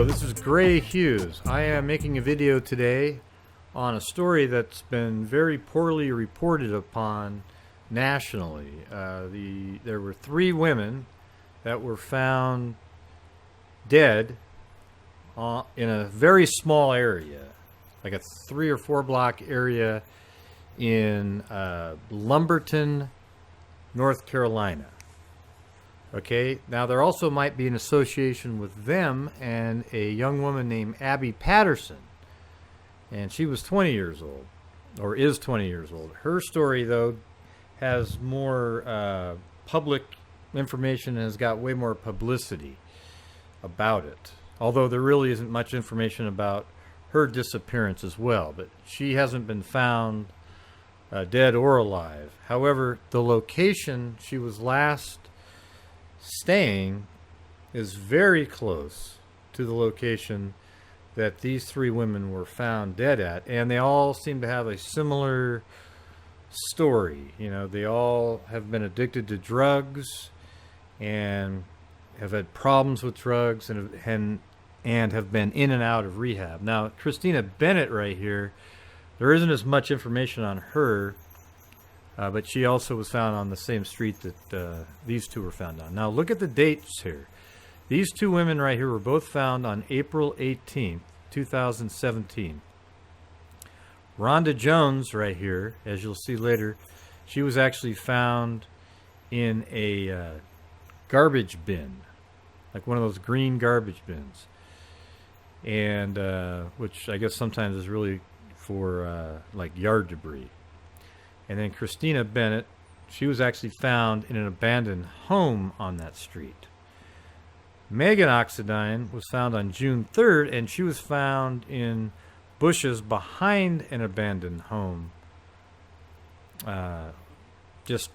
Hello, this is Gray Hughes. I am making a video today on a story that's been very poorly reported upon nationally. There were 3 women that were found dead in a very small area, like a 3 or 4 block area in Lumberton, North Carolina. Okay, now there also might be an association with them and a young woman named Abby Patterson. And she was 20 years old, or is 20 years old. Her story, though, has more public information and has got way more publicity about it. Although there really isn't much information about her disappearance as well. But she hasn't been found dead or alive. However, the location she was last staying is very close to the location that these 3 women were found dead at, and they all seem to have a similar story. You know, they all have been addicted to drugs and have had problems with drugs and have been in and out of rehab. Now, Christina Bennett right here, there isn't as much information on her, but she also was found on the same street that these 2 were found on. Now, look at the dates here. These 2 women right here were both found on April 18th, 2017. Rhonda Jones right here, as you'll see later, she was actually found in a garbage bin, like one of those green garbage bins, and which I guess sometimes is really for like yard debris. And then Christina Bennett, she was actually found in an abandoned home on that street. Megan Oxendine was found on June 3rd, and she was found in bushes behind an abandoned home, just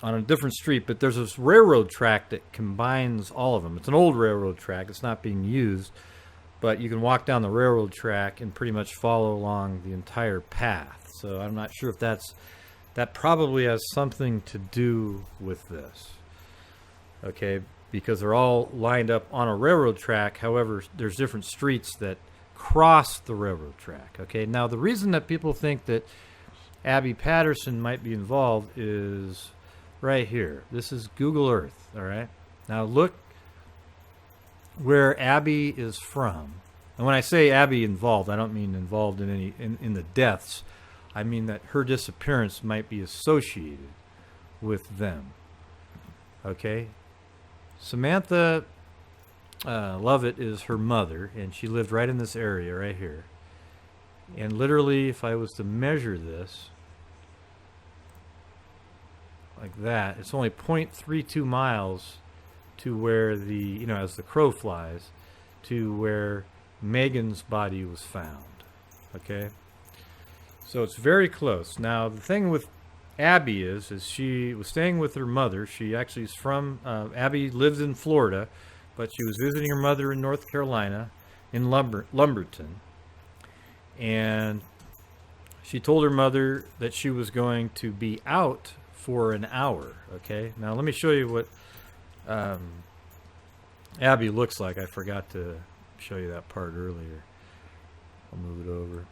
on a different street. But there's this railroad track that combines all of them. It's an old railroad track. It's not being used, but you can walk down the railroad track and pretty much follow along the entire path. So I'm not sure if that probably has something to do with this, okay, because they're all lined up on a railroad track. However, there's different streets that cross the railroad track, okay? Now, the reason that people think that Abby Patterson might be involved is right here. This is Google Earth, all right? Now, look where Abby is from. And when I say Abby involved, I don't mean involved in any in the deaths. I mean that her disappearance might be associated with them. Okay? Samantha Lovett is her mother, and she lived right in this area right here. And literally, if I was to measure this like that, it's only 0.32 miles to where as the crow flies, to where Megan's body was found. Okay? So it's very close. Now, the thing with Abby is she was staying with her mother. She actually is from, Abby lives in Florida, but she was visiting her mother in North Carolina, in Lumberton. And she told her mother that she was going to be out for an hour, okay? Now, let me show you what Abby looks like. I forgot to show you that part earlier. I'll move it over.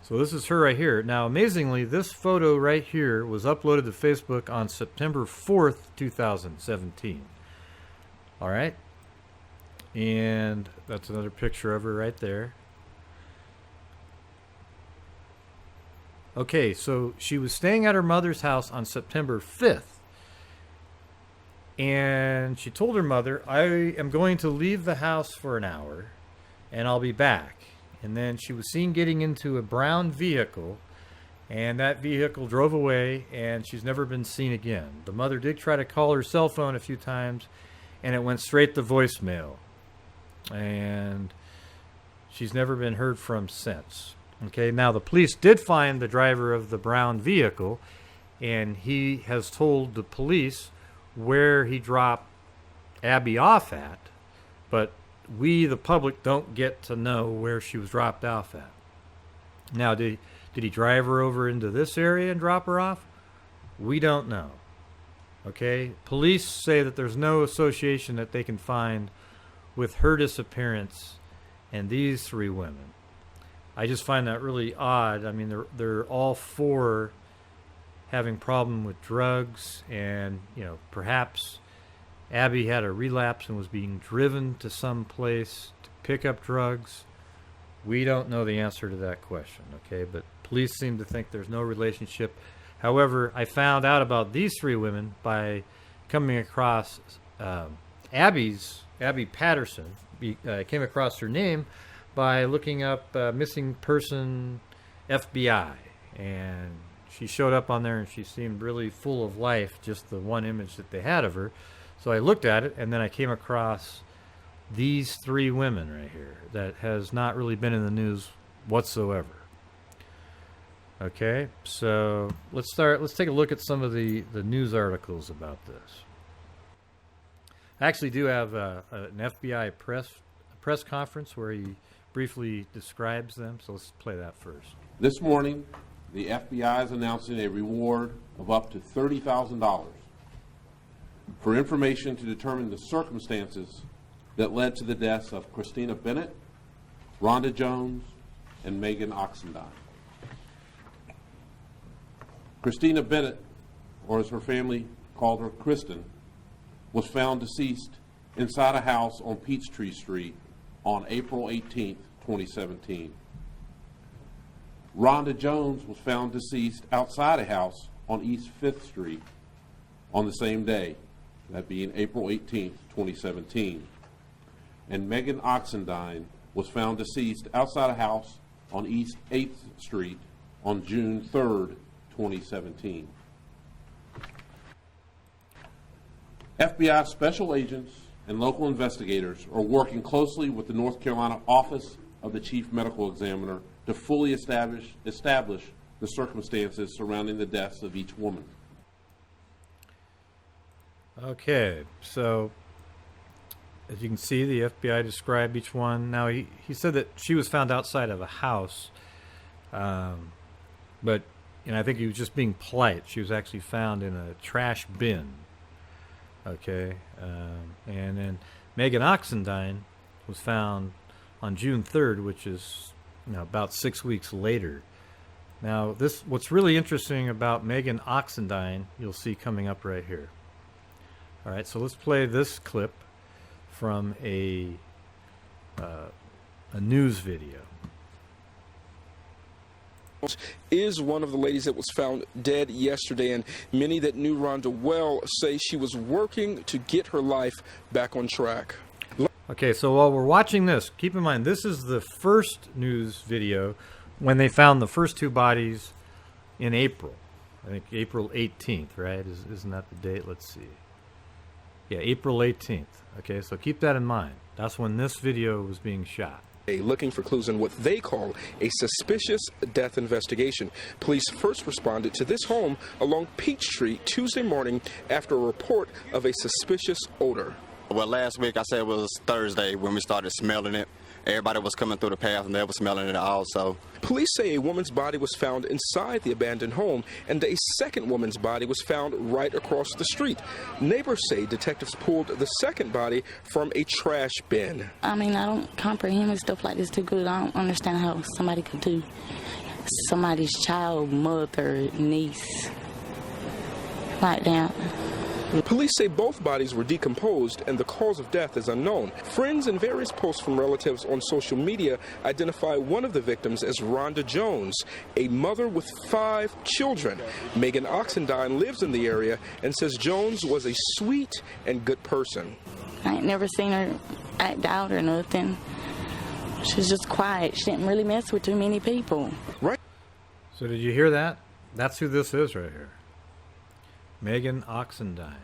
So this is her right here. Now, amazingly, this photo right here was uploaded to Facebook on September 4th, 2017. All right? And that's another picture of her right there. Okay, so she was staying at her mother's house on September 5th. And she told her mother, I am going to leave the house for an hour, and I'll be back. And then she was seen getting into a brown vehicle, and that vehicle drove away, and she's never been seen again. The mother did try to call her cell phone a few times, and it went straight to voicemail. And she's never been heard from since. Okay, now the police did find the driver of the brown vehicle, and he has told the police where he dropped Abby off at, but we, the public, don't get to know where she was dropped off at. Now, did he drive her over into this area and drop her off? We don't know. Okay? Police say that there's no association that they can find with her disappearance and these three women. I just find that really odd. I mean, they're all four having problem with drugs, and perhaps Abby had a relapse and was being driven to some place to pick up drugs. We don't know the answer to that question, okay? But police seem to think there's no relationship. However, I found out about these three women by coming across Abby Patterson. I came across her name by looking up missing person FBI, and she showed up on there, and she seemed really full of life, just the one image that they had of her. So I looked at it, and then I came across these three women right here that has not really been in the news whatsoever. Okay, so let's take a look at some of the news articles about this. I actually do have an FBI press conference where he briefly describes them, so let's play that first. This morning, the FBI is announcing a reward of up to $30,000 for information to determine the circumstances that led to the deaths of Christina Bennett, Rhonda Jones, and Megan Oxendine. Christina Bennett, or as her family called her, Kristen, was found deceased inside a house on Peachtree Street on April 18, 2017. Rhonda Jones was found deceased outside a house on East 5th Street on the same day, that being April 18, 2017. And Megan Oxendine was found deceased outside a house on East 8th Street on June 3, 2017. FBI special agents and local investigators are working closely with the North Carolina Office of the Chief Medical Examiner to fully establish the circumstances surrounding the deaths of each woman. Okay, so as you can see, the FBI described each one. Now, he said that she was found outside of a house, but I think he was just being polite. She was actually found in a trash bin. Okay, and then Megan Oxendine was found on June 3rd, which is about 6 weeks later. Now, what's really interesting about Megan Oxendine, you'll see coming up right here. All right, so let's play this clip from a news video. Is one of the ladies that was found dead yesterday, and many that knew Rhonda well say she was working to get her life back on track. Okay, so while we're watching this, keep in mind this is the first news video when they found the first two bodies in April. I think April 18th, right? Isn't that the date? Let's see. Yeah, April 18th. Okay, so keep that in mind. That's when this video was being shot. Looking for clues in what they call a suspicious death investigation. Police first responded to this home along Peachtree Tuesday morning after a report of a suspicious odor. Well, last week I said it was Thursday when we started smelling it. Everybody was coming through the path and they were smelling it also. Police say a woman's body was found inside the abandoned home, and a second woman's body was found right across the street. Neighbors say detectives pulled the second body from a trash bin. I mean, I don't comprehend stuff like this too good. I don't understand how somebody could do somebody's child, mother, niece like that. Police say both bodies were decomposed and the cause of death is unknown. Friends and various posts from relatives on social media identify one of the victims as Rhonda Jones, a mother with 5 children. Megan Oxendine lives in the area and says Jones was a sweet and good person. I ain't never seen her act out or nothing. She was just quiet. She didn't really mess with too many people. Right. So did you hear that? That's who this is right here. Megan Oxendine.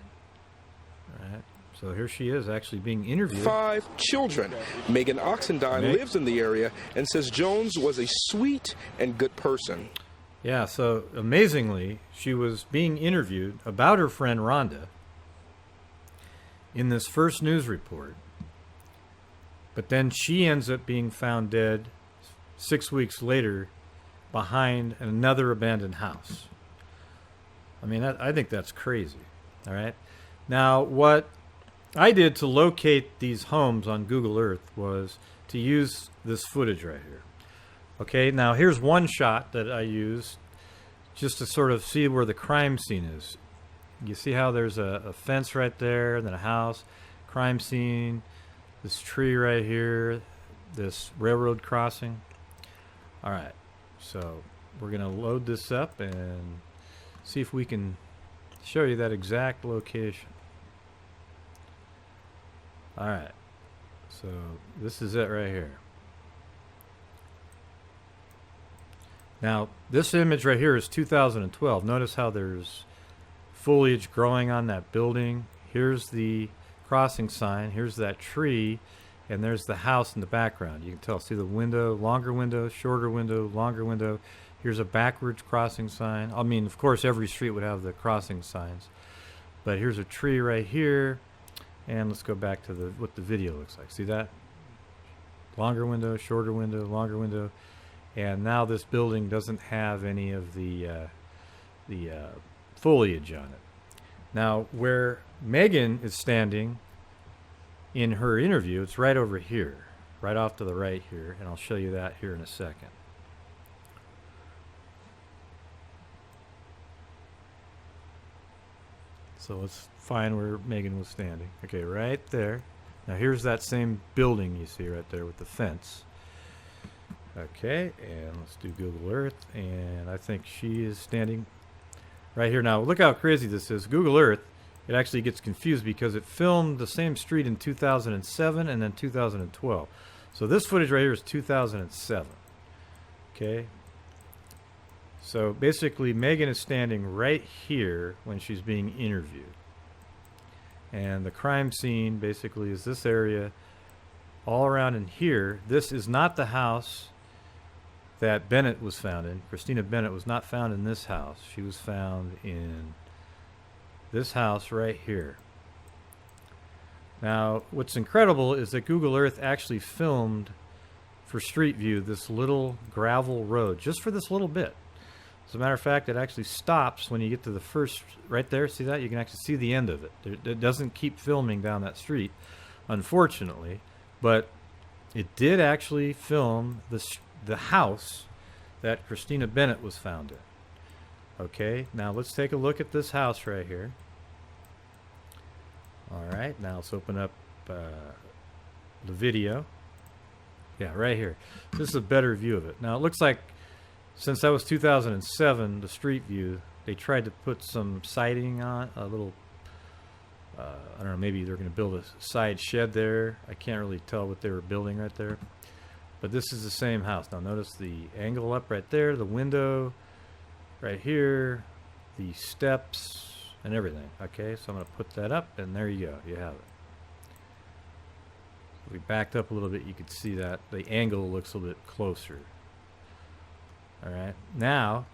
All right. So here she is actually being interviewed. 5 children. Megan Oxendine lives in the area and says Jones was a sweet and good person. Yeah, so amazingly, she was being interviewed about her friend Rhonda in this first news report. But then she ends up being found dead 6 weeks later behind another abandoned house. I mean, I think that's crazy. All right. Now, what I did to locate these homes on Google Earth was to use this footage right here. Okay, now here's one shot that I used just to sort of see where the crime scene is. You see how there's a fence right there, and then a house, crime scene, this tree right here, this railroad crossing. All right, so we're going to load this up and see if we can show you that exact location. All right, so this is it right here. Now, this image right here is 2012. Notice how there's foliage growing on that building. Here's the crossing sign. Here's that tree. And there's the house in the background. You can tell. See the window, longer window, shorter window, longer window. Here's a backwards crossing sign. I mean, of course, every street would have the crossing signs. But here's a tree right here. And let's go back to what the video looks like. See that? Longer window, shorter window, longer window. And now this building doesn't have any of the foliage on it. Now, where Megan is standing in her interview, it's right over here, right off to the right here, and I'll show you that here in a second. So let's find where Megan was standing. Okay, right there. Now here's that same building you see right there with the fence. Okay, and let's do Google Earth, and I think she is standing right here. Now, look how crazy this is. Google Earth, it actually gets confused because it filmed the same street in 2007 and then 2012. So this footage right here is 2007. Okay. So basically, Megan is standing right here when she's being interviewed. And the crime scene basically is this area all around in here. This is not the house that Bennett was found in. Christina Bennett was not found in this house. She was found in this house right here. Now, what's incredible is that Google Earth actually filmed for Street View this little gravel road, just for this little bit. As a matter of fact, it actually stops when you get to the first, right there, see that? You can actually see the end of it. It doesn't keep filming down that street, unfortunately, but it did actually film the house that Christina Bennett was found in. Okay, now let's take a look at this house right here. All right, now let's open up the video. Yeah, right here. This is a better view of it. Now it looks like, since that was 2007, the street view, they tried to put some siding on, a little, I don't know, maybe they're going to build a side shed there. I can't really tell what they were building right there. But this is the same house. Now notice the angle up right there, the window right here, the steps, and everything. Okay, so I'm going to put that up, and there you go. You have it. If we backed up a little bit, you could see that the angle looks a little bit closer. All right, now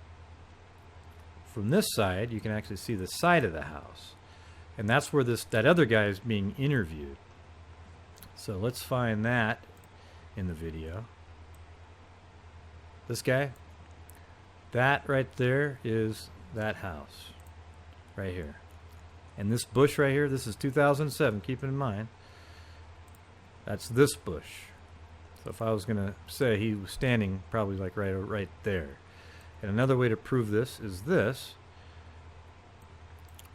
from this side, you can actually see the side of the house, and that's where that other guy is being interviewed. So let's find that in the video. This guy, that right there is that house right here, and this bush right here, this is 2007. Keep it in mind. That's this bush. So if I was going to say, he was standing probably like right there. And another way to prove this is this.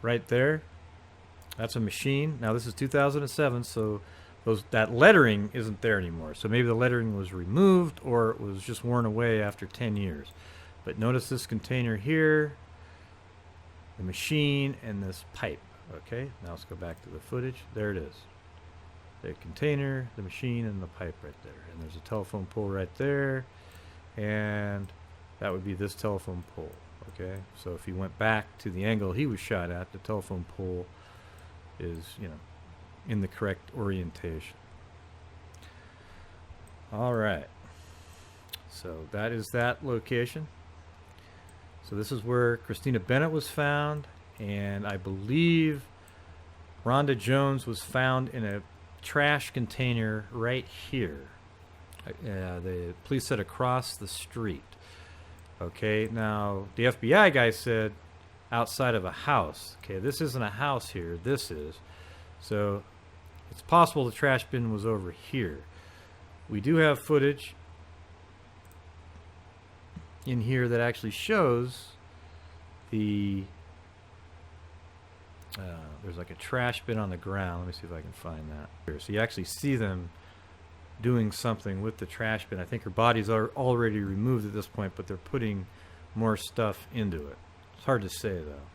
Right there. That's a machine. Now this is 2007, so that lettering isn't there anymore. So maybe the lettering was removed or it was just worn away after 10 years. But notice this container here, the machine, and this pipe. Okay, now let's go back to the footage. There it is. The container, the machine, and the pipe right there. And there's a telephone pole right there. And that would be this telephone pole. Okay, so if he went back to the angle he was shot at, the telephone pole is, in the correct orientation. All right. So that is that location. So this is where Christina Bennett was found. And I believe Rhonda Jones was found in a trash container right here. The police said across the street. Okay, now the FBI guy said outside of a house. Okay, this isn't a house here, this is. So it's possible the trash bin was over here. we do have footage in here that actually shows the there's like a trash bin on the ground. Let me see if I can find that here. So you actually see them doing something with the trash bin. I think her bodies are already removed at this point, but they're putting more stuff into it. It's hard to say though.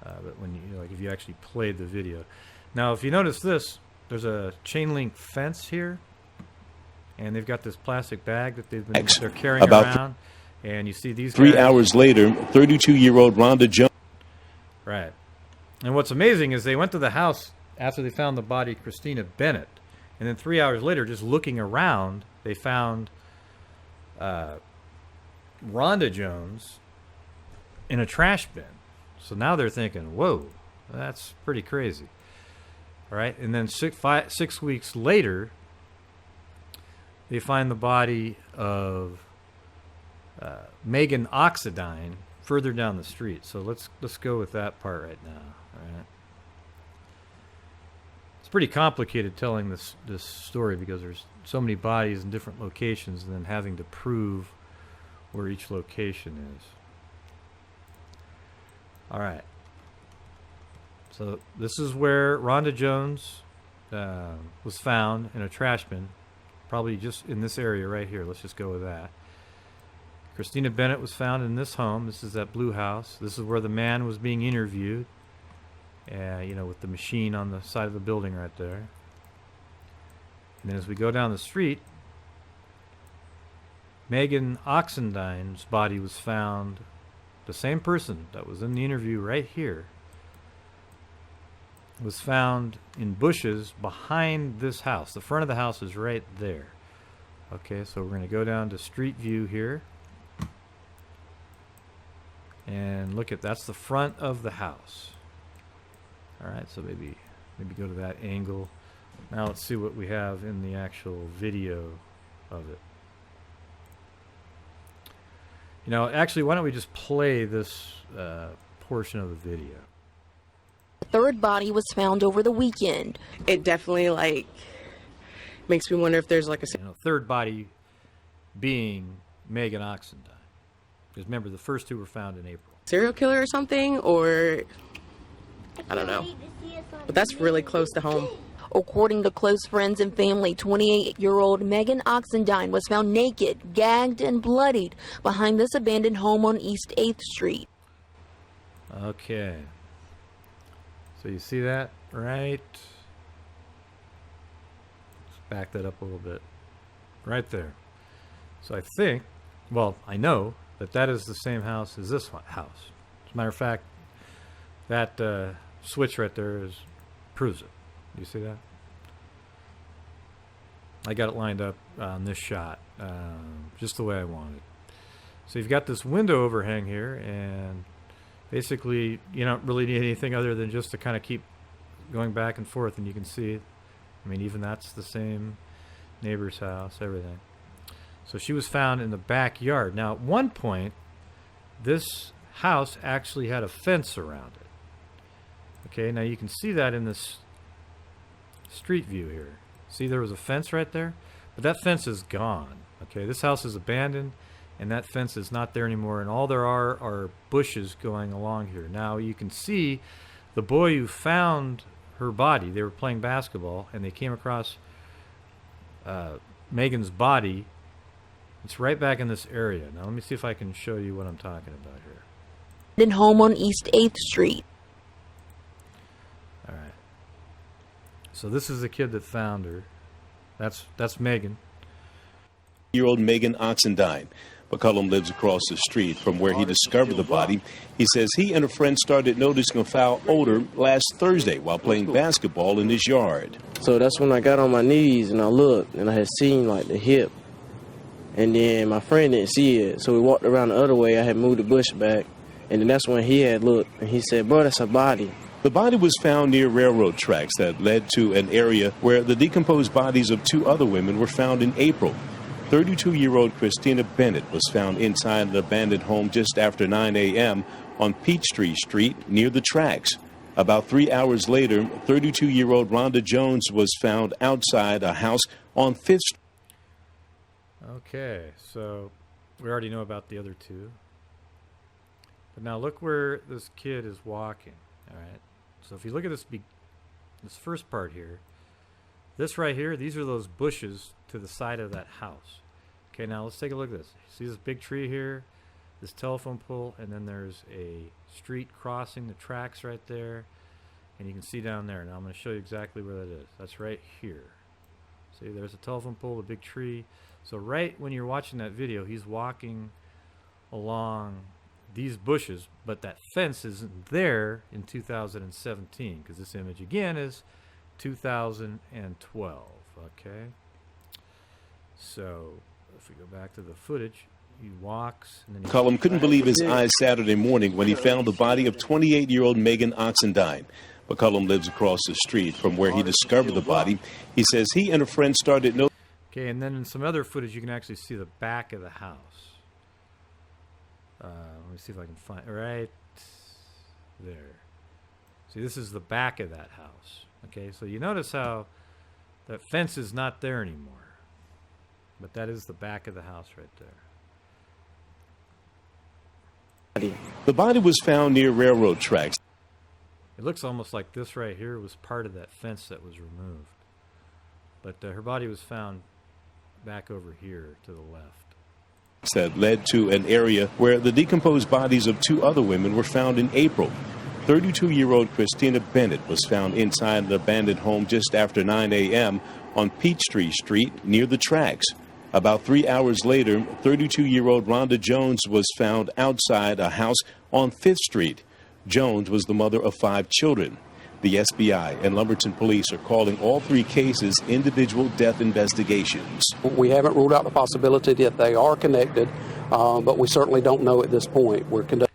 But when you like, if you actually played the video. Now, if you notice this, there's a chain link fence here, and they've got this plastic bag that they're carrying around, and you see these 3 guys. hours later, 32-year-old Rhonda Jones. Right. And what's amazing is they went to the house after they found the body of Christina Bennett, and then 3 hours later, just looking around, they found Rhonda Jones in a trash bin. So now they're thinking, whoa, that's pretty crazy. All right. And then 6 weeks later, they find the body of Megan Oxendine further down the street. So let's go with that part right now. All right. It's pretty complicated telling this story because there's so many bodies in different locations and then having to prove where each location is. All right. So this is where Rhonda Jones was found in a trash bin, probably just in this area right here. Let's just go with that. Christina Bennett was found in this home. This is that blue house. This is where the man was being interviewed, you know, with the machine on the side of the building right there. And then as we go down the street, Megan Oxendine's body was found. The same person that was in the interview right here was found in bushes behind this house. The front of the house is right there. Okay, so we're going to go down to street view here. And look at, that's the front of the house. All right, so maybe go to that angle. Now let's see what we have in the actual video of it. You know, actually, why don't we just play this portion of the video? The third body was found over the weekend. It definitely, like, makes me wonder if there's, like, a... You know, third body being Megan Oxendine. Because remember, the first two were found in April. serial killer or something, or... I don't know. But that's really close to home. According to close friends and family, 28-year-old Megan Oxendine was found naked, gagged, and bloodied behind this abandoned home on East 8th Street. Okay. So you see that, right? Let's back that up a little bit. Right there. So I think, well, I know that is the same house as this house. As a matter of fact, that switch right there proves it. You see that? I got it lined up on this shot, just the way I wanted. So you've got this window overhang here, and basically you don't really need anything other than just to kind of keep going back and forth, and you can see, I mean, even that's the same neighbor's house, everything. So she was found in the backyard. Now, at one point, this house actually had a fence around it. Okay, now you can see that in this street view here. See, there was a fence right there, but that fence is gone. Okay, this house is abandoned, and that fence is not there anymore, and all there are bushes going along here. Now you can see the boy who found her body. They were playing basketball, and they came across Megan's body. It's right back in this area. Now let me see if I can show you what I'm talking about here. In home on East 8th Street. All right. So this is the kid that found her. That's Megan. Year-old Megan Oxendine. McCullum lives across the street from where he discovered the body. He says he and a friend started noticing a foul odor last Thursday while playing basketball in his yard. So that's when I got on my knees and I looked and I had seen like the hip. And then my friend didn't see it, so we walked around the other way. I had moved the bush back, and then that's when he had looked, and he said, "Bro, that's a body." The body was found near railroad tracks that led to an area where the decomposed bodies of two other women were found in April. 32-year-old Christina Bennett was found inside an abandoned home just after 9 a.m. on Peachtree Street near the tracks. About 3 hours later, 32-year-old Rhonda Jones was found outside a house on 5th Street. Okay, so we already know about the other two. But now look where this kid is walking, all right? So if you look at this first part here, this right here, these are those bushes to the side of that house. Okay, now let's take a look at this. See this big tree here, this telephone pole, and then there's a street crossing the tracks right there, and you can see down there. Now I'm going to show you exactly where that is. That's right here. See, there's a telephone pole, a big tree. So right when you're watching that video, he's walking along these bushes, but that fence isn't there in 2017, because this image again is 2012. Okay, so if we go back to the footage, he walks and then McCollum couldn't believe his eyes Saturday morning when he found the body of 28-year-old Megan Oxendine. McCollum lives across the street from where he discovered the body. He says he and a friend started noticing. Okay, and then in some other footage, you can actually see the back of the house. Let me see if I can find right there. See, this is the back of that house. Okay, so you notice how that fence is not there anymore, but that is the back of the house right there. The body was found near railroad tracks. It looks almost like this right here was part of that fence that was removed, but her body was found back over here to the left. That led to an area where the decomposed bodies of two other women were found in April. 32-year-old Christina Bennett was found inside an abandoned home just after 9 a.m. on Peachtree Street near the tracks. About 3 hours later, 32-year-old Rhonda Jones was found outside a house on 5th Street. Jones was the mother of 5 children. The SBI and Lumberton police are calling all 3 cases individual death investigations. We haven't ruled out the possibility that they are connected, but we certainly don't know at this point. We're conducting.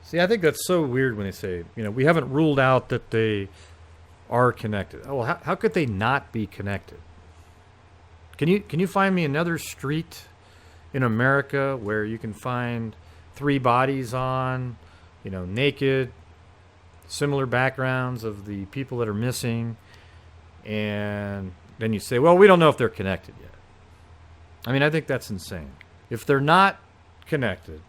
See, I think that's so weird when they say, we haven't ruled out that they are connected. Oh, well, how could they not be connected? Can you find me another street in America where you can find 3 bodies on, naked, similar backgrounds of the people that are missing, and then you say, well, we don't know if they're connected yet. I mean, I think that's insane. If they're not connected,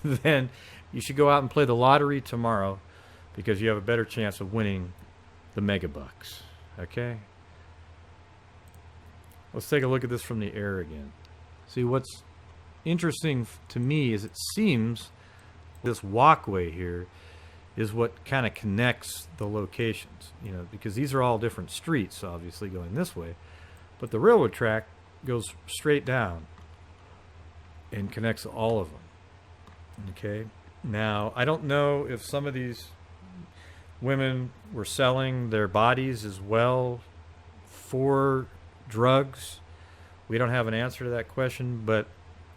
then you should go out and play the lottery tomorrow, because you have a better chance of winning the mega bucks. Okay? Let's take a look at this from the air again. See, what's interesting to me is it seems this walkway here is what kind of connects the locations, because these are all different streets, obviously, going this way. But the railroad track goes straight down and connects all of them. Okay? Now, I don't know if some of these women were selling their bodies as well for drugs. We don't have an answer to that question, but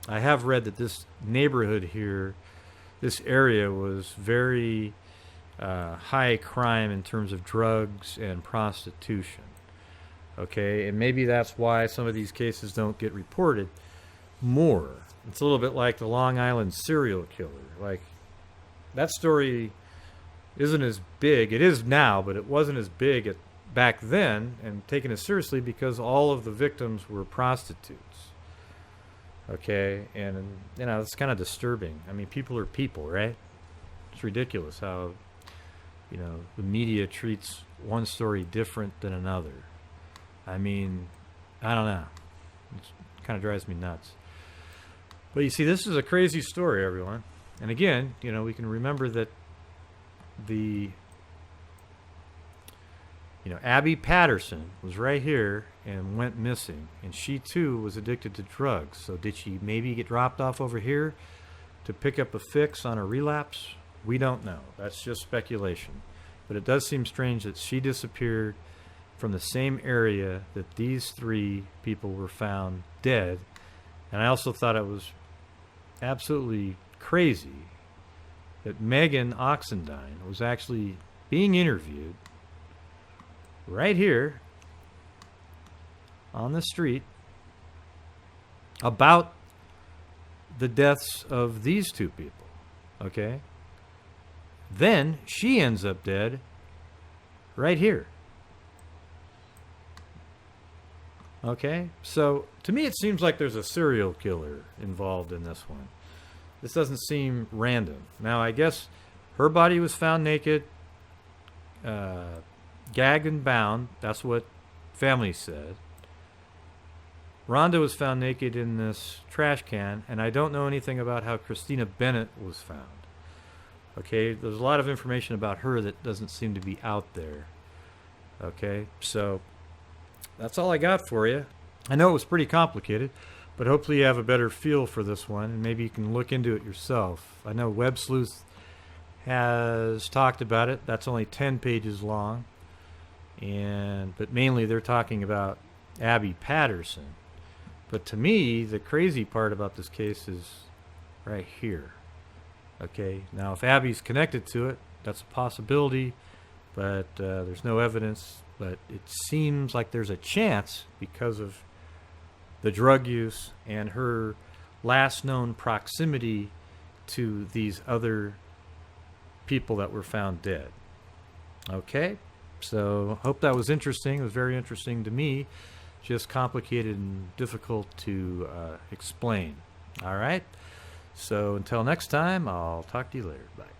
I have read that this neighborhood here, this area, was very high crime in terms of drugs and prostitution. Okay, and maybe that's why some of these cases don't get reported more. It's a little bit like the Long Island serial killer. Like, that story isn't as big. It is now, but it wasn't as big back then and taken as seriously because all of the victims were prostitutes. Okay, and it's kind of disturbing. I mean, people are people, right? It's ridiculous how the media treats one story different than another. I mean, I don't know. It kind of drives me nuts. But you see, this is a crazy story, everyone. And again, we can remember that Abby Patterson was right here and went missing. And she, too, was addicted to drugs. So did she maybe get dropped off over here to pick up a fix on a relapse? We don't know. That's just speculation. But it does seem strange that she disappeared from the same area that these 3 people were found dead. And I also thought it was absolutely crazy that Megan Oxendine was actually being interviewed right here on the street about the deaths of these 2 people. Okay? Then she ends up dead right here. Okay, so to me it seems like there's a serial killer involved in this one. This doesn't seem random. Now, I guess her body was found naked, gagged and bound. That's what family said. Rhonda was found naked in this trash can, and I don't know anything about how Christina Bennett was found. Okay, there's a lot of information about her that doesn't seem to be out there. Okay, so that's all I got for you. I know it was pretty complicated, but hopefully you have a better feel for this one, and maybe you can look into it yourself. I know Web Sleuth has talked about it. That's only 10 pages long, but mainly they're talking about Abby Patterson. But to me, the crazy part about this case is right here. Okay, now if Abby's connected to it, that's a possibility, but there's no evidence. But it seems like there's a chance because of the drug use and her last known proximity to these other people that were found dead. Okay, so hope that was interesting. It was very interesting to me, just complicated and difficult to explain. All right, so until next time, I'll talk to you later. Bye.